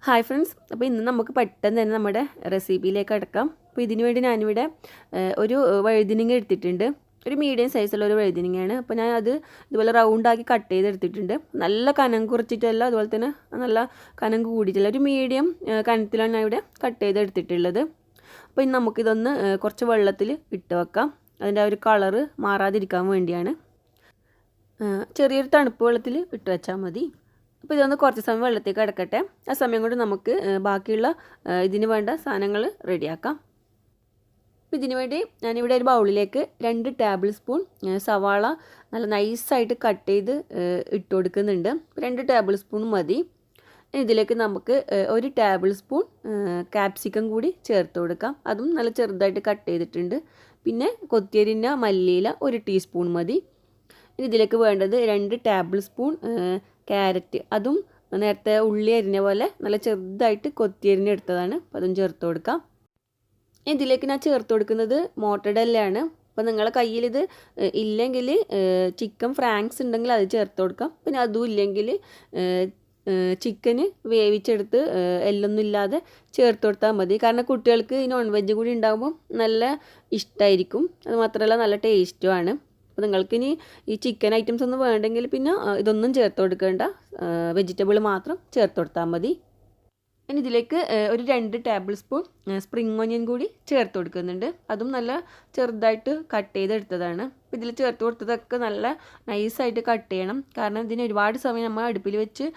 Hi friends, അപ്പോൾ ഇന്ന് നമുക്ക് പെട്ടെന്ന് തന്നെ നമ്മുടെ റെസിപ്പിയിലേക്ക് കടക്കാം. അപ്പോൾ ഇതിനു വേണ്ടി ഞാനിവിടെ ഒരു വഴുതിനങ്ങ എടുത്തിട്ടുണ്ട്. ഒരു മീഡിയം സൈസുള്ള ഒരു വഴുതിനങ്ങയാണ്. അപ്പോൾ ഞാൻ അത് ഇതുപോലെ റൗണ്ടാക്കി കട്ട് ചെയ്തെടുത്തിട്ടുണ്ട്. നല്ല കനം കുറച്ചിട്ടല്ല, അതുപോലെ തന്നെ നല്ല കനം കൂടിയിട്ടില്ല, ഒരു മീഡിയം കനത്തിലാണ് ഞാൻ ഇവിടെ കട്ട് ചെയ്തെടുത്തിട്ടുള്ളത്. അപ്പോൾ ഇനി നമുക്കിതൊന്ന് കുറച്ച് വെള്ളത്തിൽ ഇട്ട് വെക്കാം. അതിൻ്റെ ആ ഒരു കളറ് മാറാതിരിക്കാൻ വേണ്ടിയാണ്. ചെറിയൊരു തണുപ്പ് വെള്ളത്തിൽ ഇട്ട് വെച്ചാൽ മതി. അപ്പോൾ ഇതൊന്ന് കുറച്ച് സമയം വെള്ളത്തേക്ക് കിടക്കട്ടെ. ആ സമയം കൊണ്ട് നമുക്ക് ബാക്കിയുള്ള ഇതിന് വേണ്ട സാധനങ്ങൾ റെഡിയാക്കാം. അപ്പോൾ ഇതിന് വേണ്ടി ഞാനിവിടെ ഒരു ബൗളിലേക്ക് 2 ടേബിൾ സ്പൂൺ സവാള നല്ല നൈസായിട്ട് കട്ട് ചെയ്ത് ഇട്ട് കൊടുക്കുന്നുണ്ട്. 2 ടേബിൾ സ്പൂൺ മതി. ഇതിലേക്ക് നമുക്ക് 1 ടേബിൾ സ്പൂൺ ക്യാപ്സിക്കം കൂടി ചേർത്ത് കൊടുക്കാം. അതും നല്ല ചെറുതായിട്ട് കട്ട് ചെയ്തിട്ടുണ്ട്. പിന്നെ കൊത്തിയരിഞ്ഞ മല്ലിയില 1 ടീസ്പൂൺ മതി. ഇതിലേക്ക് വേണ്ടത് 2 ടേബിൾ സ്പൂൺ ക്യാരറ്റ്, അതും നേരത്തെ ഉള്ളി അരിഞ്ഞ പോലെ നല്ല ചെറുതായിട്ട് കൊത്തിയരിഞ്ഞെടുത്തതാണ്. അപ്പോൾ അതും ചേർത്ത് കൊടുക്കാം. ഇതിലേക്ക് ഞാൻ ചേർത്ത് കൊടുക്കുന്നത് മോട്ടഡല്ലയാണ്. അപ്പോൾ നിങ്ങളുടെ കയ്യിൽ ഇത് ഇല്ലെങ്കിൽ ചിക്കൻ ഫ്രാങ്ക്സ് ഉണ്ടെങ്കിൽ അത് ചേർത്ത് കൊടുക്കാം. പിന്നെ അതും ഇല്ലെങ്കിൽ ചിക്കന് വേവിച്ചെടുത്ത് എല്ലൊന്നും ഇല്ലാതെ ചേർത്ത് കൊടുത്താൽ മതി. കാരണം കുട്ടികൾക്ക് ഈ നോൺ വെജ് കൂടി ഉണ്ടാകുമ്പോൾ നല്ല ഇഷ്ടമായിരിക്കും. അത് മാത്രമല്ല നല്ല ടേസ്റ്റുമാണ്. അപ്പോൾ നിങ്ങൾക്കിനി ഈ ചിക്കൻ ഐറ്റംസ് ഒന്നും വേണ്ടെങ്കിൽ പിന്നെ ഇതൊന്നും ചേർത്ത് കൊടുക്കേണ്ട, വെജിറ്റബിൾ മാത്രം ചേർത്ത് കൊടുത്താൽ മതി. ഇനി ഇതിലേക്ക് ഒരു 2 ടേബിൾ സ്പൂൺ സ്പ്രിംഗ് ഓനിയൻ കൂടി ചേർത്ത് കൊടുക്കുന്നുണ്ട്. അതും നല്ല ചെറുതായിട്ട് കട്ട് ചെയ്തെടുത്തതാണ്. അപ്പോൾ ഇതിൽ ചേർത്ത് കൊടുത്തതൊക്കെ നല്ല നൈസായിട്ട് കട്ട് ചെയ്യണം. കാരണം ഇതിന് ഒരുപാട് സമയം നമ്മൾ അടുപ്പിൽ വെച്ച്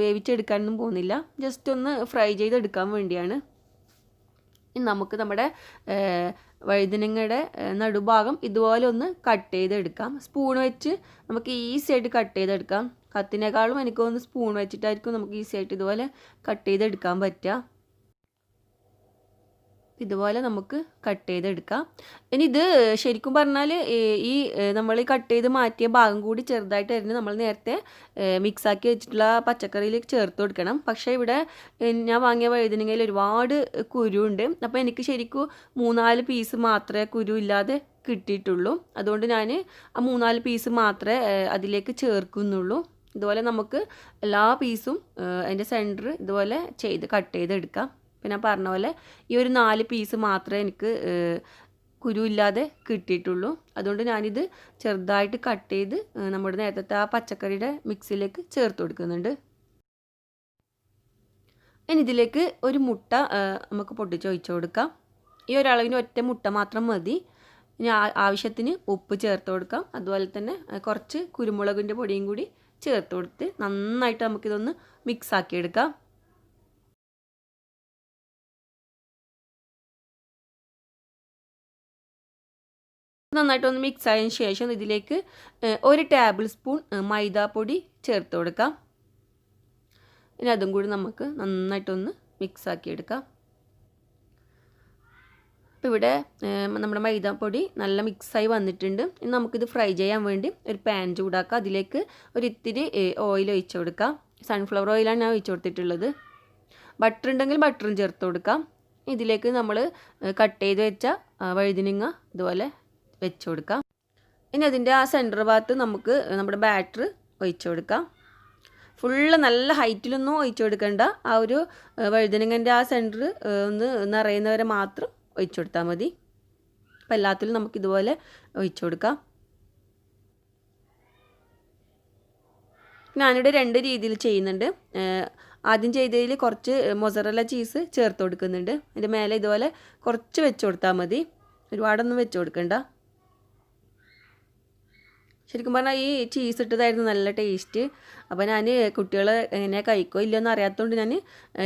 വേവിച്ചെടുക്കാനൊന്നും പോകുന്നില്ല, ജസ്റ്റ് ഒന്ന് ഫ്രൈ ചെയ്തെടുക്കാൻ വേണ്ടിയാണ്. ഇനി നമുക്ക് നമ്മുടെ വഴുതനങ്ങയുടെ നടുഭാഗം ഇതുപോലെ ഒന്ന് കട്ട് ചെയ്തെടുക്കാം. സ്പൂൺ വെച്ച് നമുക്ക് ഈസി ആയിട്ട് കട്ട് ചെയ്തെടുക്കാം. കത്തിനേക്കാളും എനിക്ക് തോന്നുന്നു സ്പൂൺ വെച്ചിട്ടായിരിക്കും നമുക്ക് ഈസി ആയിട്ട് ഇതുപോലെ കട്ട് ചെയ്തെടുക്കാൻ പറ്റുക. ഇതുപോലെ നമുക്ക് കട്ട് ചെയ്തെടുക്കാം. ഇനി ഇത് ശരിക്കും പറഞ്ഞാൽ ഈ നമ്മൾ ഈ കട്ട് ചെയ്ത് മാറ്റിയ ഭാഗം കൂടി ചെറുതായിട്ട് അരിഞ്ഞ് നമ്മൾ നേരത്തെ മിക്സാക്കി വെച്ചിട്ടുള്ള പച്ചക്കറിയിലേക്ക് ചേർത്ത് കൊടുക്കണം. പക്ഷേ ഇവിടെ ഞാൻ വാങ്ങിയ വഴുതനങ്ങയിൽ ഒരുപാട് കുരുണ്ട്. അപ്പോൾ എനിക്ക് ശരിക്കും 3-4 പീസ് മാത്രമേ കുരു ഇല്ലാതെ കിട്ടിയിട്ടുള്ളൂ. അതുകൊണ്ട് ഞാൻ ആ 3-4 പീസ് മാത്രമേ അതിലേക്ക് ചേർക്കുന്നുള്ളൂ. ഇതുപോലെ നമുക്ക് എല്ലാ പീസും അതിൻ്റെ സെൻറ്റർ ഇതുപോലെ കട്ട് ചെയ്തെടുക്കാം. പിന്നെ ഞാൻ പറഞ്ഞ പോലെ ഈ ഒരു 4 പീസ് മാത്രമേ എനിക്ക് കുരു ഇല്ലാതെ കിട്ടിയിട്ടുള്ളൂ. അതുകൊണ്ട് ഞാനിത് ചെറുതായിട്ട് കട്ട് ചെയ്ത് നമ്മുടെ നേരത്തെ ആ പച്ചക്കറിയുടെ മിക്സിയിലേക്ക് ചേർത്ത് കൊടുക്കുന്നുണ്ട്. ഇനി ഇതിലേക്ക് ഒരു മുട്ട നമുക്ക് പൊട്ടിച്ച് ഒഴിച്ച് കൊടുക്കാം. ഈ ഒരളവിന് ഒറ്റ മുട്ട മാത്രം മതി. ഇനി ആവശ്യത്തിന് ഉപ്പ് ചേർത്ത് കൊടുക്കാം. അതുപോലെ തന്നെ കുറച്ച് കുരുമുളകിൻ്റെ പൊടിയും കൂടി ചേർത്ത് കൊടുത്ത് നന്നായിട്ട് നമുക്കിതൊന്ന് മിക്സാക്കി എടുക്കാം. നന്നായിട്ടൊന്ന് മിക്സ് ആയതിനു ശേഷം ഇതിലേക്ക് 1 ടേബിൾ സ്പൂൺ മൈദാപ്പൊടി ചേർത്ത് കൊടുക്കാം. ഇനി അതും കൂടി നമുക്ക് നന്നായിട്ടൊന്ന് മിക്സാക്കി എടുക്കാം. അപ്പോൾ ഇവിടെ നമ്മുടെ മൈദാപ്പൊടി നല്ല മിക്സായി വന്നിട്ടുണ്ട്. ഇനി നമുക്കിത് ഫ്രൈ ചെയ്യാൻ വേണ്ടി ഒരു പാൻ ചൂടാക്കാം. അതിലേക്ക് ഇത്തിരി ഓയിൽ ഒഴിച്ച് കൊടുക്കാം. സൺഫ്ലവർ ഓയിലാണ് ഞാൻ ഒഴിച്ച് കൊടുത്തിട്ടുള്ളത്. ബട്ടർ ഉണ്ടെങ്കിൽ ബട്ടറും ചേർത്ത് കൊടുക്കാം. ഇതിലേക്ക് നമ്മൾ കട്ട് ചെയ്ത് വെച്ച വഴുതനങ്ങ ഇതുപോലെ വെച്ച് കൊടുക്കാം. ഇനി അതിൻ്റെ ആ സെൻറ്റർ ഭാഗത്ത് നമുക്ക് നമ്മുടെ ബാറ്റർ ഒഴിച്ച് കൊടുക്കാം. ഫുള്ള് നല്ല ഹൈറ്റിലൊന്നും ഒഴിച്ച് കൊടുക്കേണ്ട. ആ ഒരു വഴുതനങ്ങൻ്റെ ആ സെൻറ്റർ ഒന്ന് നിറയുന്നവരെ മാത്രം ഒഴിച്ച് കൊടുത്താൽ മതി. അപ്പോൾ എല്ലാത്തിലും നമുക്കിതുപോലെ ഒഴിച്ച് കൊടുക്കാം. ഞാനിവിടെ 2 രീതിയിൽ ചെയ്യുന്നുണ്ട്. ആദ്യം ചെയ്തതിൽ കുറച്ച് മൊസറല്ല ചീസ് ചേർത്ത് കൊടുക്കുന്നുണ്ട്. അതിൻ്റെ മേലെ ഇതുപോലെ കുറച്ച് വെച്ച് കൊടുത്താൽ മതി, ഒരുപാടൊന്നും വെച്ച് കൊടുക്കണ്ട. ശരിക്കും പറഞ്ഞാൽ ഈ ചീസ് ഇട്ടതായിരുന്നു നല്ല ടേസ്റ്റ്. അപ്പോൾ ഞാൻ കുട്ടികൾ എങ്ങനെ കഴിക്കോ ഇല്ലയെന്ന് അറിയാത്തതുകൊണ്ട് ഞാൻ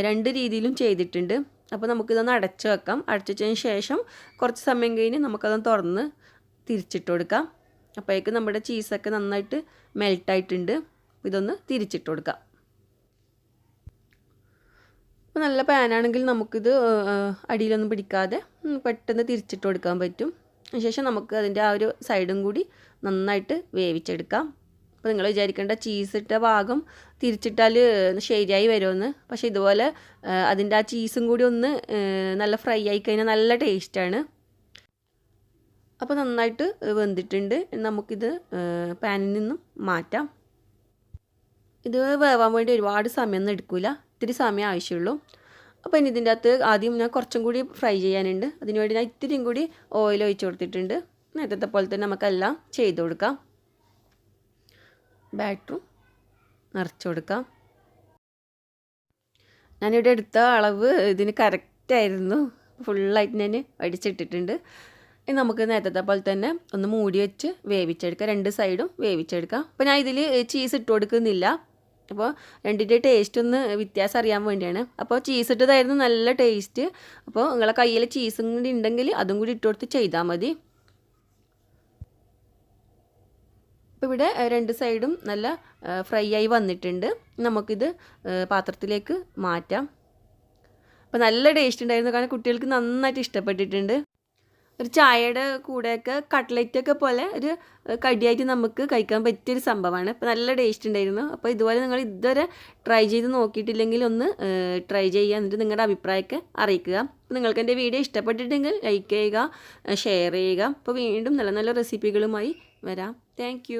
2 രീതിയിലും ചെയ്തിട്ടുണ്ട്. അപ്പോൾ നമുക്കിതൊന്ന് അടച്ച് വെക്കാം. അടച്ചതിന് ശേഷം കുറച്ച് സമയം കഴിഞ്ഞ് നമുക്കതൊന്ന് തുറന്ന് തിരിച്ചിട്ട് കൊടുക്കാം. അപ്പോഴേക്കും നമ്മുടെ ചീസൊക്കെ നന്നായിട്ട് മെൽട്ടായിട്ടുണ്ട്. ഇതൊന്ന് തിരിച്ചിട്ട് കൊടുക്കാം. അപ്പോൾ നല്ല പാനാണെങ്കിൽ നമുക്കിത് അടിയിലൊന്നും പിടിക്കാതെ പെട്ടെന്ന് തിരിച്ചിട്ട് കൊടുക്കാൻ പറ്റും. അതിനുശേഷം നമുക്ക് അതിൻ്റെ ആ ഒരു സൈഡും കൂടി നന്നായിട്ട് വേവിച്ചെടുക്കാം. അപ്പോൾ നിങ്ങൾ വിചാരിക്കേണ്ട ചീസ് ഇട്ട ഭാഗം തിരിച്ചിട്ടാൽ ശരിയായി വരുമെന്ന്. പക്ഷേ ഇതുപോലെ അതിൻ്റെ ആ ചീസും കൂടി ഒന്ന് നല്ല ഫ്രൈ ആയി കഴിഞ്ഞാൽ നല്ല ടേസ്റ്റാണ്. അപ്പോൾ നന്നായിട്ട് വെന്തിട്ടുണ്ട്. നമുക്കിത് പാനിൽ നിന്നും മാറ്റാം. ഇത് വേവാൻ വേണ്ടി ഒരുപാട് സമയമൊന്നും എടുക്കില്ല. ഇത്തിരി സമയം ആവശ്യമുള്ളൂ. അപ്പോൾ ഇനി ഇതിൻ്റെ അകത്ത് ആദ്യം ഞാൻ കുറച്ചും കൂടി ഫ്രൈ ചെയ്യാനുണ്ട്. അതിനുവേണ്ടി ഞാൻ ഇത്തിരിയും കൂടി ഓയിൽ ഒഴിച്ച് കൊടുത്തിട്ടുണ്ട്. നേരത്തെ പോലെ തന്നെ നമുക്കെല്ലാം ചെയ്ത് കൊടുക്കാം. ബാറ്ററും നിറച്ച് കൊടുക്കാം. ഞാനിവിടെ എടുത്ത അളവ് ഇതിന് കറക്റ്റായിരുന്നു. ഫുള്ളായിട്ട് ഞാൻ അടിച്ചിട്ടിട്ടുണ്ട്. ഇനി നമുക്ക് നേരത്തെ പോലെ തന്നെ ഒന്ന് മൂടി വെച്ച് വേവിച്ചെടുക്കാം. 2 സൈഡും വേവിച്ചെടുക്കാം. അപ്പോൾ ഞാൻ ഇതിൽ ചീസ് ഇട്ട് കൊടുക്കുന്നില്ല. അപ്പോൾ രണ്ടിൻ്റെ ടേസ്റ്റ് ഒന്ന് വ്യത്യാസം അറിയാൻ വേണ്ടിയാണ്. അപ്പോൾ ചീസ് ഇട്ടതായിരുന്നു നല്ല ടേസ്റ്റ്. അപ്പോൾ നിങ്ങളെ കയ്യിൽ ചീസും കൂടി ഉണ്ടെങ്കിൽ അതും കൂടി ഇട്ട് കൊടുത്ത് ചെയ്താൽ മതി. അപ്പോൾ ഇവിടെ 2 സൈഡും നല്ല ഫ്രൈ ആയി വന്നിട്ടുണ്ട്. നമുക്കിത് പാത്രത്തിലേക്ക് മാറ്റാം. അപ്പോൾ നല്ല ടേസ്റ്റ് ഉണ്ടായിരുന്നു. കാരണം കുട്ടികൾക്ക് നന്നായിട്ട് ഇഷ്ടപ്പെട്ടിട്ടുണ്ട്. ഒരു ചായയുടെ കൂടെയൊക്കെ കട്ട്ലറ്റൊക്കെ പോലെ ഒരു കടിയായിട്ട് നമുക്ക് കഴിക്കാൻ പറ്റിയൊരു സംഭവമാണ്. അപ്പോൾ നല്ല ടേസ്റ്റ് ഉണ്ടായിരുന്നു. അപ്പോൾ ഇതുപോലെ നിങ്ങൾ ഇതുവരെ ട്രൈ ചെയ്ത് നോക്കിയിട്ടില്ലെങ്കിൽ ഒന്ന് ട്രൈ ചെയ്യുക. എന്നിട്ട് നിങ്ങളുടെ അഭിപ്രായമൊക്കെ അറിയിക്കുക. അപ്പോൾ നിങ്ങൾക്ക് എൻ്റെ വീഡിയോ ഇഷ്ടപ്പെട്ടിട്ടെങ്കിൽ ലൈക്ക് ചെയ്യുക, ഷെയർ ചെയ്യുക. അപ്പോൾ വീണ്ടും നല്ല നല്ല റെസിപ്പികളുമായി വരാം. താങ്ക്